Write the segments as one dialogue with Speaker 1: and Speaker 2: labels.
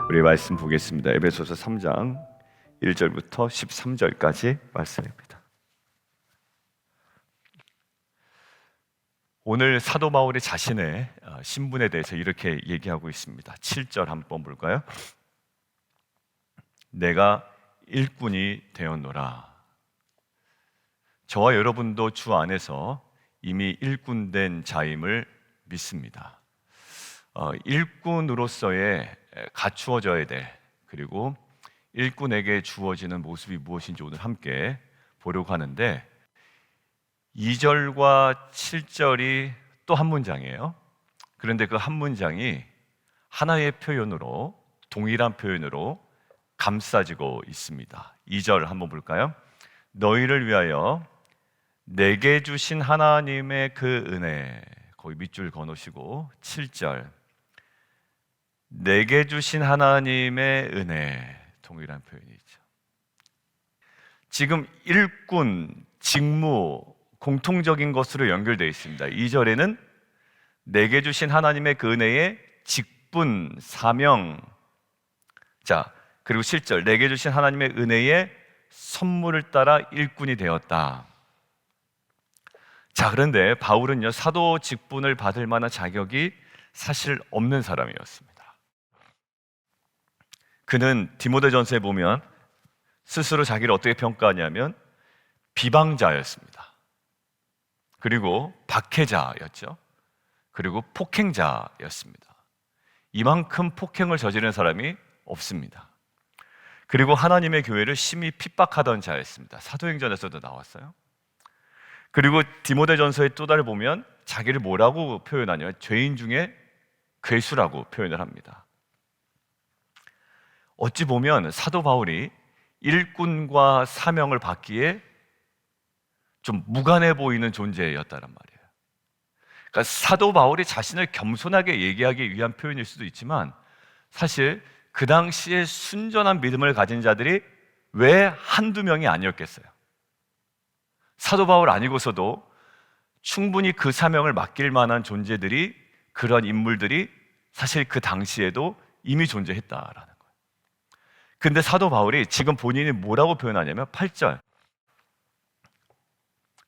Speaker 1: 우리 말씀 보겠습니다. 에베소서 3장 1절부터 13절까지 말씀입니다. 오늘 사도 바울이 자신의 신분에 대해서 이렇게 얘기하고 있습니다. 7절 한번 볼까요? 내가 일꾼이 되었노라. 저와 여러분도 주 안에서 이미 일꾼된 자임을 믿습니다. 일꾼으로서의 갖추어져야 될, 그리고 일꾼에게 주어지는 모습이 무엇인지 오늘 함께 보려고 하는데, 2절과 7절이 또 한 문장이에요. 그런데 그 한 문장이 하나의 표현으로, 동일한 표현으로 감싸지고 있습니다. 2절 한번 볼까요? 너희를 위하여 내게 주신 하나님의 그 은혜, 거기 밑줄 그어놓으시고 7절 내게 주신 하나님의 은혜, 동일한 표현이죠. 지금 일꾼, 직무, 공통적인 것으로 연결되어 있습니다. 2절에는 내게 주신 하나님의 그 은혜의 직분, 사명, 자, 그리고 7절 내게 주신 하나님의 은혜의 선물을 따라 일꾼이 되었다. 자, 그런데 바울은요, 사도 직분을 받을 만한 자격이 사실 없는 사람이었습니다. 그는 디모데전서에 보면 스스로 자기를 어떻게 평가하냐면 비방자였습니다. 그리고 박해자였죠. 그리고 폭행자였습니다. 이만큼 폭행을 저지른 사람이 없습니다. 그리고 하나님의 교회를 심히 핍박하던 자였습니다. 사도행전에서도 나왔어요. 그리고 디모데전서의 또 다른 보면 자기를 뭐라고 표현하냐면 죄인 중에 괴수라고 표현을 합니다. 어찌 보면 사도 바울이 일꾼과 사명을 받기에 좀 무관해 보이는 존재였다는 말이에요. 그러니까 사도 바울이 자신을 겸손하게 얘기하기 위한 표현일 수도 있지만, 사실 그 당시에 순전한 믿음을 가진 자들이 왜 한두 명이 아니었겠어요? 사도 바울 아니고서도 충분히 그 사명을 맡길 만한 존재들이, 그런 인물들이 사실 그 당시에도 이미 존재했다라는 거예요. 근데 사도 바울이 지금 본인이 뭐라고 표현하냐면 8절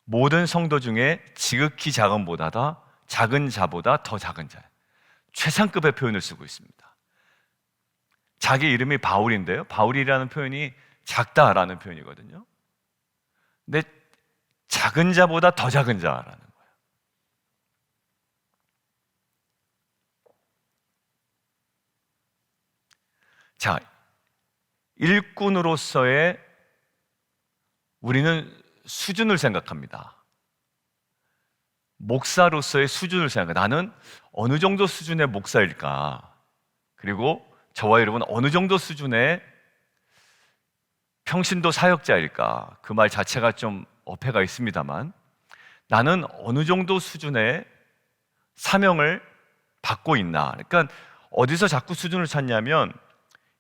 Speaker 1: 모든 성도 중에 지극히 작은 자보다 더 작은 자, 최상급의 표현을 쓰고 있습니다. 자기 이름이 바울인데요, 바울이라는 표현이 작다라는 표현이거든요. 근데 작은 자보다 더 작은 자라는 거예요. 자, 일꾼으로서의 우리는 수준을 생각합니다. 목사로서의 수준을 생각합니다. 나는 어느 정도 수준의 목사일까? 그리고 저와 여러분 어느 정도 수준의 평신도 사역자일까? 그 말 자체가 좀 어폐가 있습니다만, 나는 어느 정도 수준의 사명을 받고 있나? 그러니까 어디서 자꾸 수준을 찾냐면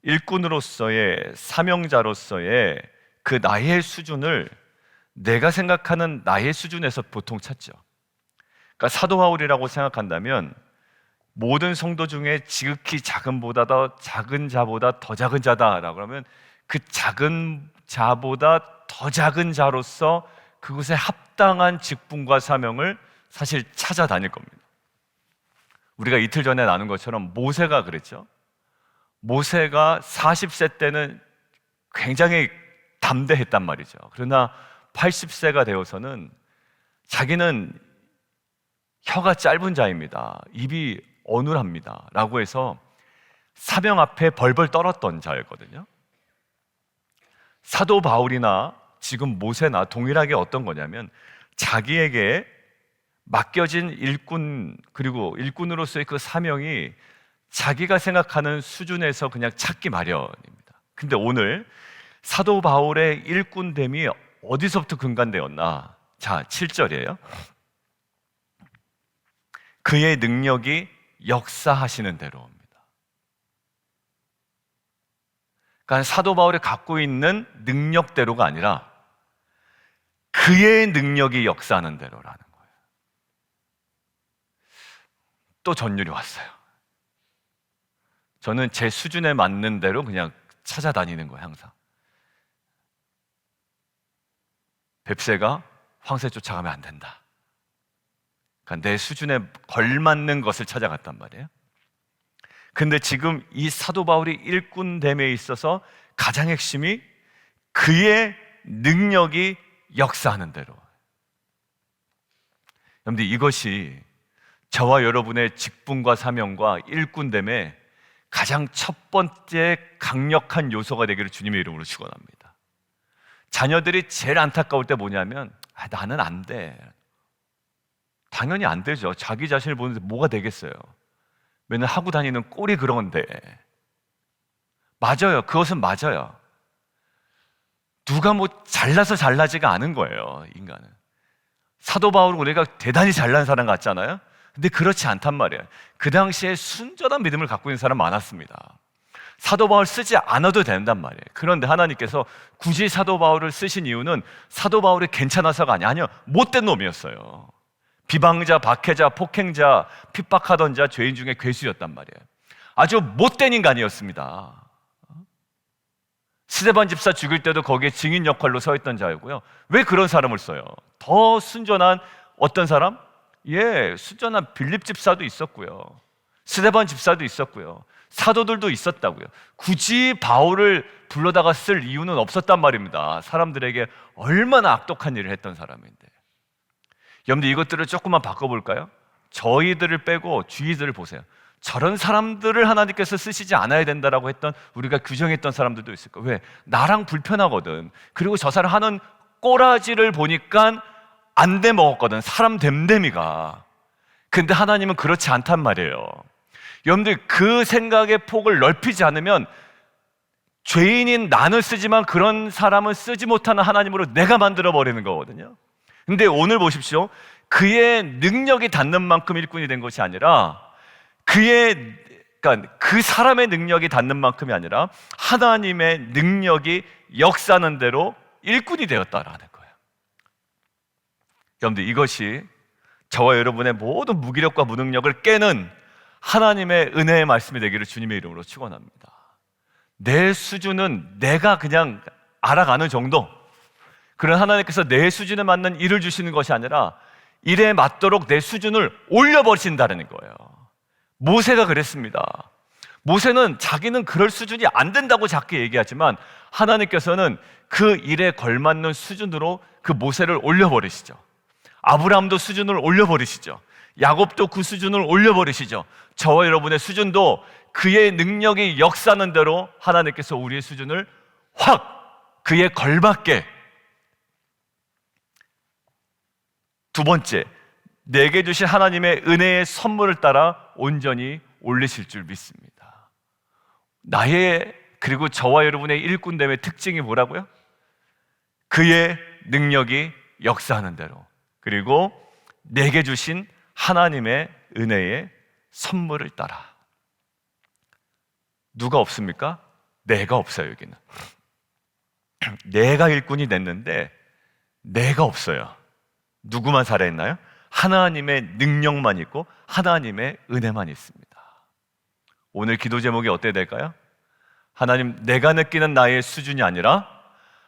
Speaker 1: 일꾼으로서의, 사명자로서의 그 나의 수준을 내가 생각하는 나의 수준에서 보통 찾죠. 그러니까 사도 바울이라고 생각한다면 모든 성도 중에 지극히 작은보다 더 작은 자보다 더 작은 자다라고 하면 그 작은 자보다 더 작은 자로서 그것에 합당한 직분과 사명을 사실 찾아다닐 겁니다. 우리가 이틀 전에 나눈 것처럼 모세가 그랬죠. 모세가 40세 때는 굉장히 담대했단 말이죠. 그러나 80세가 되어서는 자기는 혀가 짧은 자입니다, 입이 어눌합니다 라고 해서 사명 앞에 벌벌 떨었던 자였거든요. 사도 바울이나 지금 모세나 동일하게 어떤 거냐면 자기에게 맡겨진 일꾼, 그리고 일꾼으로서의 그 사명이 자기가 생각하는 수준에서 그냥 찾기 마련입니다. 근데 오늘 사도 바울의 일꾼됨이 어디서부터 근간되었나? 자, 7절이에요. 그의 능력이 역사하시는 대로입니다. 그러니까 사도 바울이 갖고 있는 능력대로가 아니라 그의 능력이 역사하는 대로라는 거예요. 또 전율이 왔어요. 저는 제 수준에 맞는 대로 그냥 찾아다니는 거예요, 항상. 뱁새가 황새 쫓아가면 안 된다. 그러니까 내 수준에 걸맞는 것을 찾아갔단 말이에요. 근데 지금 이 사도 바울이 일꾼됨에 있어서 가장 핵심이 그의 능력이 역사하는 대로. 여러분들, 이것이 저와 여러분의 직분과 사명과 일꾼됨의 가장 첫 번째 강력한 요소가 되기를 주님의 이름으로 축원합니다. 자녀들이 제일 안타까울 때 뭐냐면 나는 안 돼. 당연히 안 되죠. 자기 자신을 보는데 뭐가 되겠어요. 맨날 하고 다니는 꼴이 그런데. 맞아요. 그것은 맞아요. 누가 뭐 잘나서 잘나지가 않은 거예요, 인간은. 사도 바울은 우리가 대단히 잘난 사람 같잖아요. 근데 그렇지 않단 말이에요. 그 당시에 순전한 믿음을 갖고 있는 사람 많았습니다. 사도 바울 쓰지 않아도 된단 말이에요. 그런데 하나님께서 굳이 사도 바울을 쓰신 이유는 사도 바울이 괜찮아서가 아니요, 못된 놈이었어요. 비방자, 박해자, 폭행자, 핍박하던 자, 죄인 중에 괴수였단 말이에요. 아주 못된 인간이었습니다. 스데반 집사 죽일 때도 거기에 증인 역할로 서 있던 자이고요. 왜 그런 사람을 써요? 더 순전한 어떤 사람? 순전한 빌립 집사도 있었고요. 스데반 집사도 있었고요. 사도들도 있었다고요. 굳이 바울을 불러다가 쓸 이유는 없었단 말입니다. 사람들에게 얼마나 악독한 일을 했던 사람인데. 여러분들, 이것들을 조금만 바꿔볼까요? 저희들을 빼고 주위들을 보세요. 저런 사람들을 하나님께서 쓰시지 않아야 된다라고 했던, 우리가 규정했던 사람들도 있을 거예요. 왜? 나랑 불편하거든. 그리고 저 사람 하는 꼬라지를 보니까 안 돼 먹었거든, 사람 됨됨이가. 근데 하나님은 그렇지 않단 말이에요. 여러분들, 그 생각의 폭을 넓히지 않으면 죄인인 나는 쓰지만 그런 사람은 쓰지 못하는 하나님으로 내가 만들어버리는 거거든요. 근데 오늘 보십시오. 그의 능력이 닿는 만큼 일꾼이 된 것이 아니라 그러니까 그 사람의 능력이 닿는 만큼이 아니라 하나님의 능력이 역사하는 대로 일꾼이 되었다라는 거예요. 여러분들, 이것이 저와 여러분의 모든 무기력과 무능력을 깨는 하나님의 은혜의 말씀이 되기를 주님의 이름으로 축원합니다. 내 수준은 내가 그냥 알아가는 정도. 그런 하나님께서 내 수준에 맞는 일을 주시는 것이 아니라 일에 맞도록 내 수준을 올려버리신다는 거예요. 모세가 그랬습니다. 모세는 자기는 그럴 수준이 안 된다고 자꾸 얘기하지만 하나님께서는 그 일에 걸맞는 수준으로 그 모세를 올려버리시죠. 아브라함도 수준을 올려버리시죠. 야곱도 그 수준을 올려버리시죠. 저와 여러분의 수준도 그의 능력이 역사하는 대로 하나님께서 우리의 수준을 확 그에 걸맞게. 두 번째, 내게 주신 하나님의 은혜의 선물을 따라 온전히 올리실 줄 믿습니다. 그리고 저와 여러분의 일꾼됨의 특징이 뭐라고요? 그의 능력이 역사하는 대로, 그리고 내게 주신 하나님의 은혜의 선물을 따라. 누가 없습니까? 내가 없어요, 여기는. 내가 일꾼이 됐는데 내가 없어요. 누구만 살아있나요? 하나님의 능력만 있고 하나님의 은혜만 있습니다. 오늘 기도 제목이 어때야 될까요? 하나님, 내가 느끼는 나의 수준이 아니라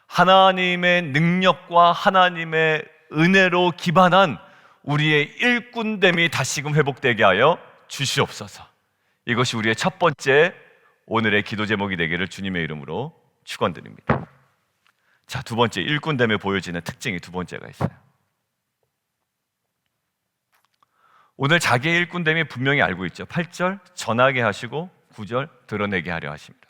Speaker 1: 하나님의 능력과 하나님의 은혜로 기반한 우리의 일꾼됨이 다시금 회복되게 하여 주시옵소서. 이것이 우리의 첫 번째 오늘의 기도 제목이 되기를 주님의 이름으로 축원드립니다. 자, 두 번째, 일꾼됨에 보여지는 특징이 두 번째가 있어요. 오늘 자기의 일꾼됨이 분명히 알고 있죠. 8절 전하게 하시고 9절 드러내게 하려 하십니다.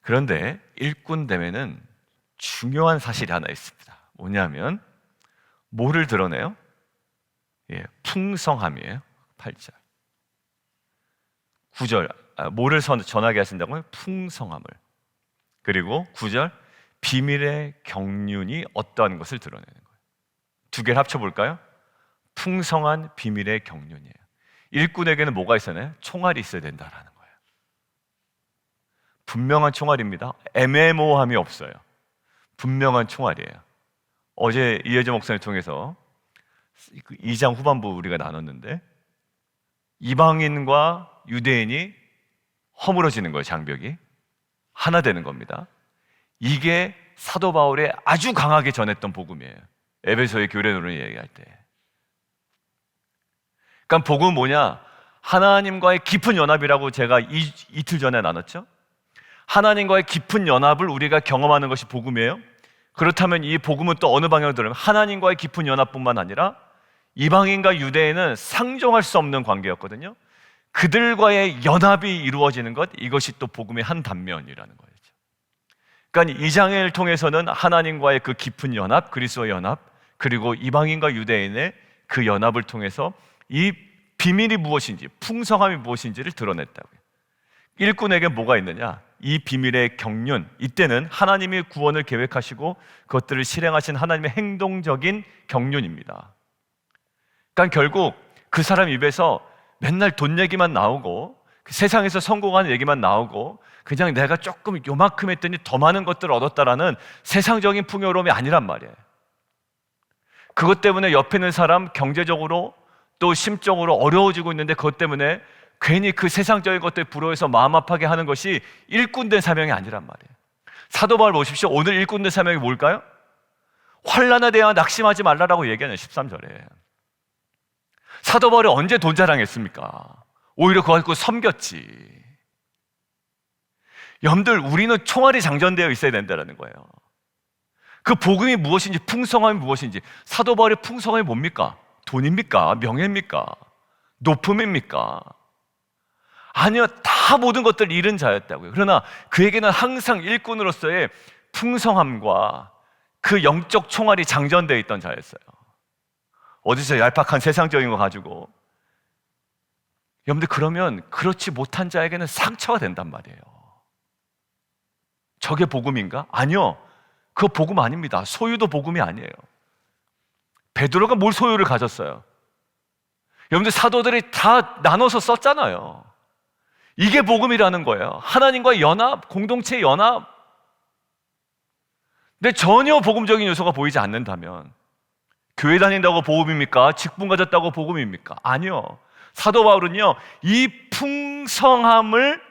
Speaker 1: 그런데 일꾼됨에는 중요한 사실이 하나 있습니다. 뭐냐면 뭐를 드러내요? 풍성함이에요. 8절 9절 뭐를 전하게 하신다고요? 풍성함을. 그리고 9절 비밀의 경륜이 어떠한 것을 드러내는 거예요. 두 개를 합쳐볼까요? 풍성한 비밀의 경륜이에요. 일꾼에게는 뭐가 있어야? 총알이 있어야 된다라는 거예요. 분명한 총알입니다. 애매모호함이 없어요. 분명한 총알이에요. 어제 이혜정 목사님 통해서 2장 후반부 우리가 나눴는데 이방인과 유대인이 허물어지는 거예요. 장벽이 하나 되는 겁니다. 이게 사도 바울이 아주 강하게 전했던 복음이에요. 에베소의 교례론을 얘기할 때. 그러니까 복음은 뭐냐? 하나님과의 깊은 연합이라고 제가 이틀 전에 나눴죠. 하나님과의 깊은 연합을 우리가 경험하는 것이 복음이에요. 그렇다면 이 복음은 또 어느 방향으로 들으면 하나님과의 깊은 연합뿐만 아니라 이방인과 유대인은 상종할 수 없는 관계였거든요. 그들과의 연합이 이루어지는 것, 이것이 또 복음의 한 단면이라는 거죠. 그러니까 이 장을 통해서는 하나님과의 그 깊은 연합, 그리스도의 연합, 그리고 이방인과 유대인의 그 연합을 통해서 이 비밀이 무엇인지, 풍성함이 무엇인지를 드러냈다고요. 일꾼에게 뭐가 있느냐? 이 비밀의 경륜, 이때는 하나님이 구원을 계획하시고 그것들을 실행하신 하나님의 행동적인 경륜입니다. 그러니까 결국 그 사람 입에서 맨날 돈 얘기만 나오고 세상에서 성공하는 얘기만 나오고 그냥 내가 조금 요만큼 했더니 더 많은 것들을 얻었다라는 세상적인 풍요로움이 아니란 말이에요. 그것 때문에 옆에 있는 사람 경제적으로 또 심적으로 어려워지고 있는데 그것 때문에 괜히 그 세상적인 것들에 부러워서 마음 아파하게 하는 것이 일꾼된 사명이 아니란 말이에요. 사도 바울 보십시오. 오늘 일꾼된 사명이 뭘까요? 환난에 대한 낙심하지 말라라고 얘기하는 13절에. 사도 바울이 언제 돈 자랑했습니까? 오히려 그거 가지고 섬겼지. 여러분들, 우리는 총알이 장전되어 있어야 된다는 거예요. 그 복음이 무엇인지, 풍성함이 무엇인지. 사도 바울의 풍성함이 뭡니까? 돈입니까? 명예입니까? 높음입니까? 아니요, 다 모든 것들을 잃은 자였다고요. 그러나 그에게는 항상 일꾼으로서의 풍성함과 그 영적 총알이 장전되어 있던 자였어요. 어디서 얄팍한 세상적인 거 가지고. 여러분들, 그러면 그렇지 못한 자에게는 상처가 된단 말이에요. 저게 복음인가? 아니요, 그거 복음 아닙니다. 소유도 복음이 아니에요. 베드로가 뭘 소유를 가졌어요? 여러분들, 사도들이 다 나눠서 썼잖아요. 이게 복음이라는 거예요. 하나님과의 연합, 공동체의 연합. 근데 전혀 복음적인 요소가 보이지 않는다면 교회 다닌다고 복음입니까? 직분 가졌다고 복음입니까? 아니요. 사도 바울은요, 이 풍성함을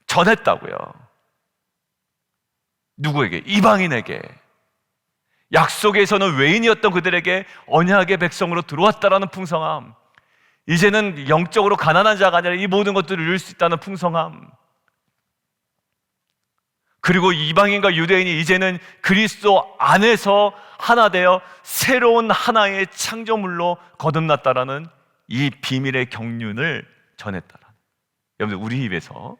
Speaker 1: 전했다고요. 누구에게? 이방인에게. 약속에서는 외인이었던 그들에게 언약의 백성으로 들어왔다라는 풍성함. 이제는 영적으로 가난한 자가 아니라 이 모든 것들을 누릴 수 있다는 풍성함. 그리고 이방인과 유대인이 이제는 그리스도 안에서 하나 되어 새로운 하나의 창조물로 거듭났다라는 이 비밀의 경륜을 전했다라는. 여러분들, 우리 입에서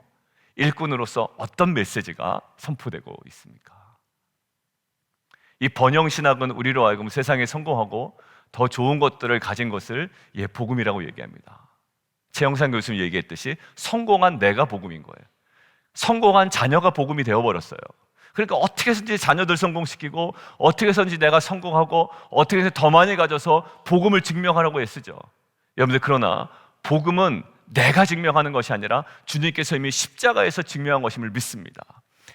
Speaker 1: 일꾼으로서 어떤 메시지가 선포되고 있습니까? 이 번영신학은 우리로 하여금 세상에 성공하고 더 좋은 것들을 가진 것을 복음이라고 얘기합니다. 최영상 교수님이 얘기했듯이 성공한 내가 복음인 거예요. 성공한 자녀가 복음이 되어버렸어요. 그러니까 어떻게 해서든지 자녀들 성공시키고 어떻게 해서든지 내가 성공하고 어떻게 해서 더 많이 가져서 복음을 증명하라고 애쓰죠. 여러분들, 그러나 복음은 내가 증명하는 것이 아니라 주님께서 이미 십자가에서 증명한 것임을 믿습니다.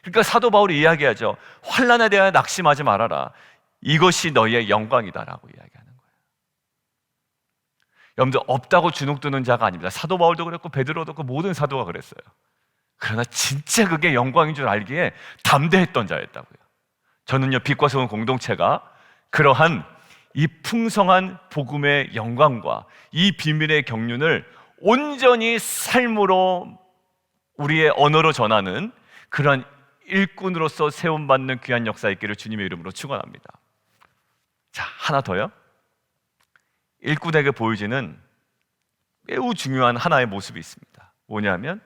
Speaker 1: 그러니까 사도 바울이 이야기하죠. 환난에 대하여 낙심하지 말아라. 이것이 너희의 영광이다라고 이야기하는 거예요. 여러분들, 없다고 주눅드는 자가 아닙니다. 사도 바울도 그랬고 베드로도 그랬고 모든 사도가 그랬어요. 그러나 진짜 그게 영광인 줄 알기에 담대했던 자였다고요. 저는요, 빛과 소금 공동체가 그러한 이 풍성한 복음의 영광과 이 비밀의 경륜을 온전히 삶으로 우리의 언어로 전하는 그런 일꾼으로서 세움받는 귀한 역사 있기를 주님의 이름으로 축원합니다. 자, 하나 더요. 일꾼에게 보여지는 매우 중요한 하나의 모습이 있습니다. 뭐냐면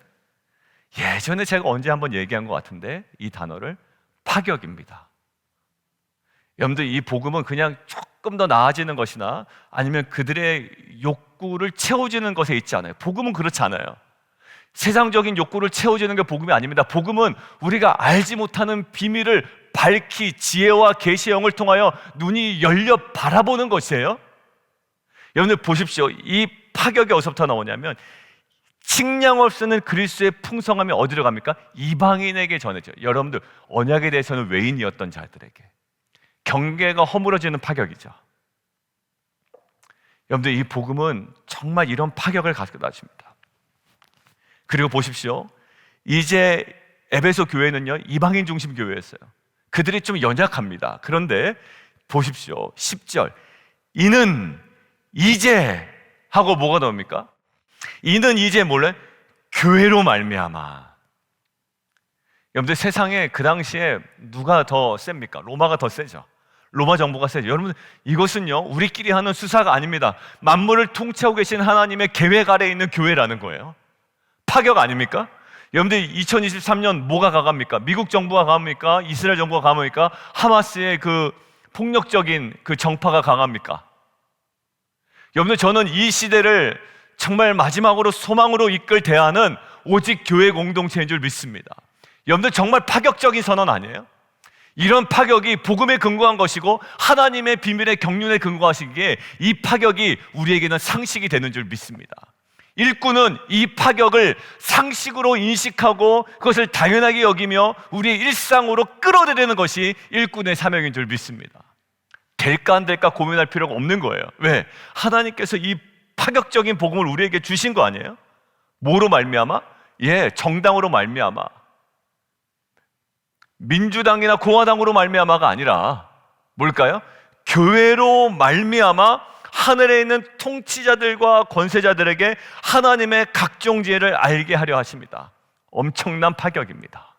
Speaker 1: 예전에 제가 언제 한번 얘기한 것 같은데 이 단어를 파격입니다. 여러분들, 이 복음은 그냥 조금 더 나아지는 것이나 아니면 그들의 욕구를 채워주는 것에 있지 않아요. 복음은 그렇지 않아요. 세상적인 욕구를 채워주는 게 복음이 아닙니다. 복음은 우리가 알지 못하는 비밀을 밝히 지혜와 계시의 영을 통하여 눈이 열려 바라보는 것이에요. 여러분들 보십시오. 이 파격이 어디서부터 나오냐면 측량 없이는 그리스도의 풍성함이 어디로 갑니까? 이방인에게 전해져요. 여러분들, 언약에 대해서는 외인이었던 자들에게 경계가 허물어지는 파격이죠. 여러분들, 이 복음은 정말 이런 파격을 가져다 줍니다. 그리고 보십시오. 이제 에베소 교회는요, 이방인 중심 교회였어요. 그들이 좀 연약합니다. 그런데 보십시오. 10절. 이는 이제 하고 뭐가 나옵니까? 이는 이제 몰래 교회로 말미암아. 여러분들, 세상에 그 당시에 누가 더 셉니까? 로마가 더 세죠. 로마 정부가 세죠. 여러분, 이것은요, 우리끼리 하는 수사가 아닙니다. 만물을 통치하고 계신 하나님의 계획 아래에 있는 교회라는 거예요. 파격 아닙니까? 여러분들, 2023년 뭐가 강합니까? 미국 정부가 강합니까? 이스라엘 정부가 강합니까? 하마스의 그 폭력적인 그 정파가 강합니까? 여러분들, 저는 이 시대를 정말 마지막으로 소망으로 이끌 대안은 오직 교회 공동체인 줄 믿습니다. 여러분들, 정말 파격적인 선언 아니에요? 이런 파격이 복음에 근거한 것이고 하나님의 비밀의 경륜에 근거하시기에 이 파격이 우리에게는 상식이 되는 줄 믿습니다. 일꾼은 이 파격을 상식으로 인식하고 그것을 당연하게 여기며 우리의 일상으로 끌어들이는 것이 일꾼의 사명인 줄 믿습니다. 될까 안 될까 고민할 필요가 없는 거예요. 왜? 하나님께서 이 파격적인 복음을 우리에게 주신 거 아니에요? 뭐로 말미암아? 정당으로 말미암아. 민주당이나 공화당으로 말미암아가 아니라 뭘까요? 교회로 말미암아 하늘에 있는 통치자들과 권세자들에게 하나님의 각종 지혜를 알게 하려 하십니다. 엄청난 파격입니다.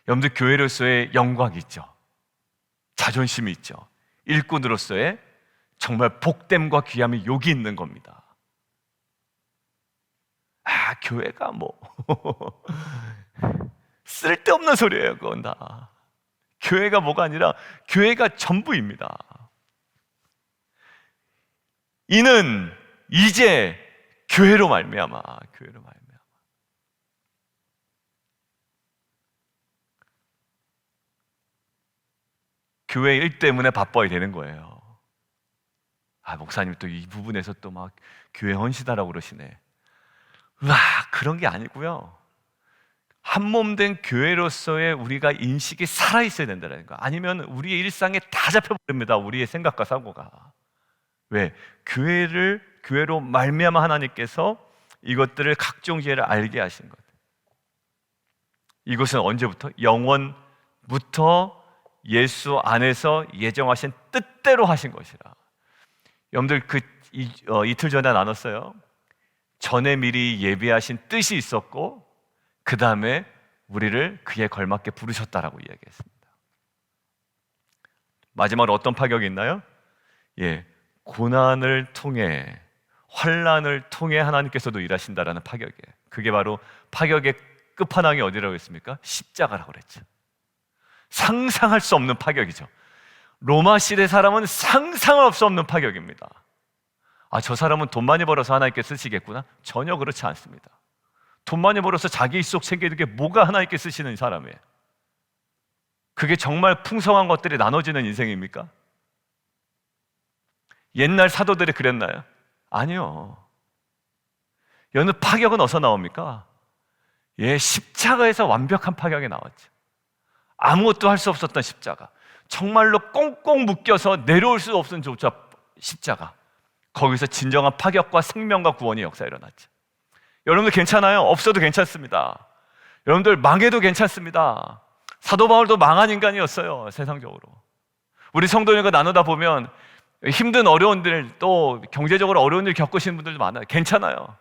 Speaker 1: 여러분들, 교회로서의 영광이 있죠. 자존심이 있죠. 일꾼으로서의 정말 복됨과 귀함이 여기 있는 겁니다. 교회가 뭐 쓸데없는 소리예요. 그건 다. 교회가 뭐가 아니라 교회가 전부입니다. 이는 이제 교회로 말미암아. 교회로 말미암아. 교회 일 때문에 바빠야 되는 거예요. 목사님 또 이 부분에서 또 막 교회 헌신하라고 그러시네. 그런 게 아니고요. 한 몸 된 교회로서의 우리가 인식이 살아있어야 된다는 거. 아니면 우리의 일상에 다 잡혀버립니다. 우리의 생각과 사고가. 왜? 교회로 말미암아 하나님께서 이것들을 각종 지혜를 알게 하신 것. 이것은 언제부터? 영원부터 예수 안에서 예정하신 뜻대로 하신 것이라. 여러분들, 이틀 전에 나눴어요. 전에 미리 예비하신 뜻이 있었고 그 다음에 우리를 그에 걸맞게 부르셨다라고 이야기했습니다. 마지막으로 어떤 파격이 있나요? 고난을 통해, 환난을 통해 하나님께서도 일하신다라는 파격이에요. 그게 바로 파격의 끝판왕이 어디라고 했습니까? 십자가라고 그랬죠. 상상할 수 없는 파격이죠. 로마 시대 사람은 상상할 수 없는 파격입니다. 저 사람은 돈 많이 벌어서 하나님께 쓰시겠구나? 전혀 그렇지 않습니다. 돈 많이 벌어서 자기 일속 챙기는 게 뭐가 하나님께 쓰시는 사람이에요? 그게 정말 풍성한 것들이 나눠지는 인생입니까? 옛날 사도들이 그랬나요? 아니요. 여느 파격은 어디서 나옵니까? 십자가에서 완벽한 파격이 나왔죠. 아무것도 할 수 없었던 십자가, 정말로 꽁꽁 묶여서 내려올 수 없는 조차 십자가, 거기서 진정한 파격과 생명과 구원의 역사가 일어났죠. 여러분들 괜찮아요? 없어도 괜찮습니다. 여러분들 망해도 괜찮습니다. 사도 바울도 망한 인간이었어요. 세상적으로. 우리 성도님과 나누다 보면 힘든 어려운 일, 또 경제적으로 어려운 일 겪으시는 분들도 많아요. 괜찮아요.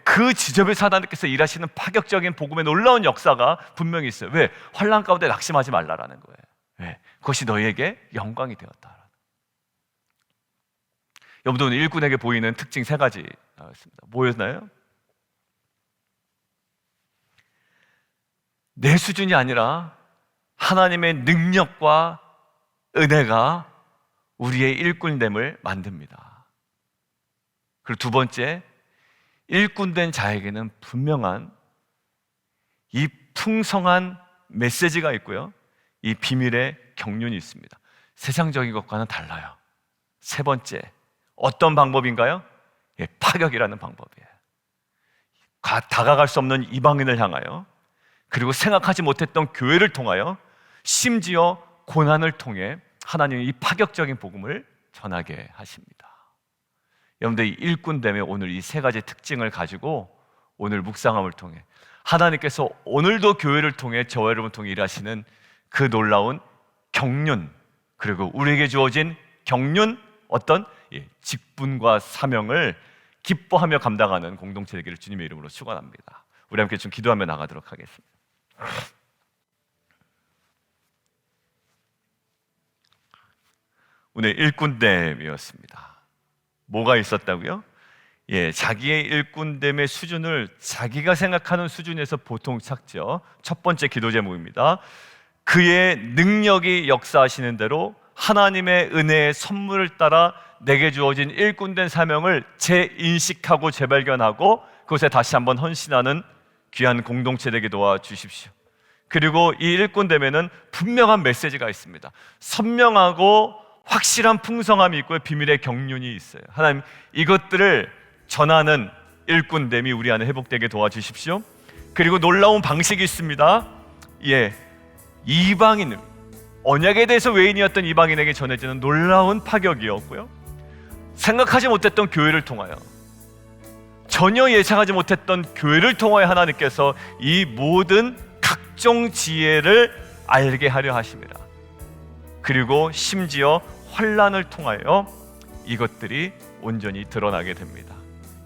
Speaker 1: 그 지점에서 하나님께서 일하시는 파격적인 복음의 놀라운 역사가 분명히 있어요. 왜? 환난 가운데 낙심하지 말라라는 거예요. 왜? 그것이 너희에게 영광이 되었다. 여러분들, 오늘 일꾼에게 보이는 특징 3가지 나왔습니다. 뭐였나요? 내 수준이 아니라 하나님의 능력과 은혜가 우리의 일꾼됨을 만듭니다. 그리고 2번째, 일꾼된 자에게는 분명한 이 풍성한 메시지가 있고요, 이 비밀의 경륜이 있습니다. 세상적인 것과는 달라요. 3번째, 어떤 방법인가요? 파격이라는 방법이에요. 다가갈 수 없는 이방인을 향하여, 그리고 생각하지 못했던 교회를 통하여, 심지어 고난을 통해 하나님이 이 파격적인 복음을 전하게 하십니다. 여러분들, 이 일꾼됨의 오늘 이 세 가지 특징을 가지고 오늘 묵상함을 통해 하나님께서 오늘도 교회를 통해 저와 여러분을 통해 일하시는 그 놀라운 경륜, 그리고 우리에게 주어진 경륜, 어떤 직분과 사명을 기뻐하며 감당하는 공동체 되기를 주님의 이름으로 축원합니다. 우리 함께 좀 기도하며 나가도록 하겠습니다. 오늘 일꾼됨이었습니다. 뭐가 있었다고요? 자기의 일꾼됨의 수준을 자기가 생각하는 수준에서 보통 찾죠. 첫 번째 기도 제목입니다. 그의 능력이 역사하시는 대로 하나님의 은혜의 선물을 따라 내게 주어진 일꾼된 사명을 재인식하고 재발견하고 그것에 다시 한번 헌신하는 귀한 공동체 되게 도와주십시오. 그리고 이 일꾼됨에는 분명한 메시지가 있습니다. 선명하고 확실한 풍성함이 있고요, 비밀의 경륜이 있어요. 하나님, 이것들을 전하는 일꾼됨이 우리 안에 회복되게 도와주십시오. 그리고 놀라운 방식이 있습니다. 이방인, 언약에 대해서 외인이었던 이방인에게 전해지는 놀라운 파격이었고요, 생각하지 못했던 교회를 통하여, 전혀 예상하지 못했던 교회를 통하여 하나님께서 이 모든 각종 지혜를 알게 하려 하십니다. 그리고 심지어 환난을 통하여 이것들이 온전히 드러나게 됩니다.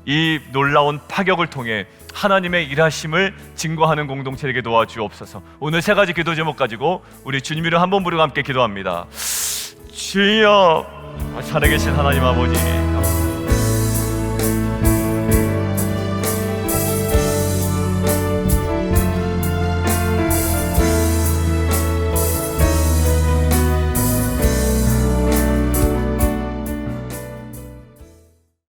Speaker 1: 이 놀라운 파격을 통해 하나님의 일하심을 증거하는 공동체에게 도와주옵소서. 오늘 세 가지 기도 제목 가지고 우리 주님 이름 한 번 부르고 함께 기도합니다. 주여, 살아계신 하나님 아버지,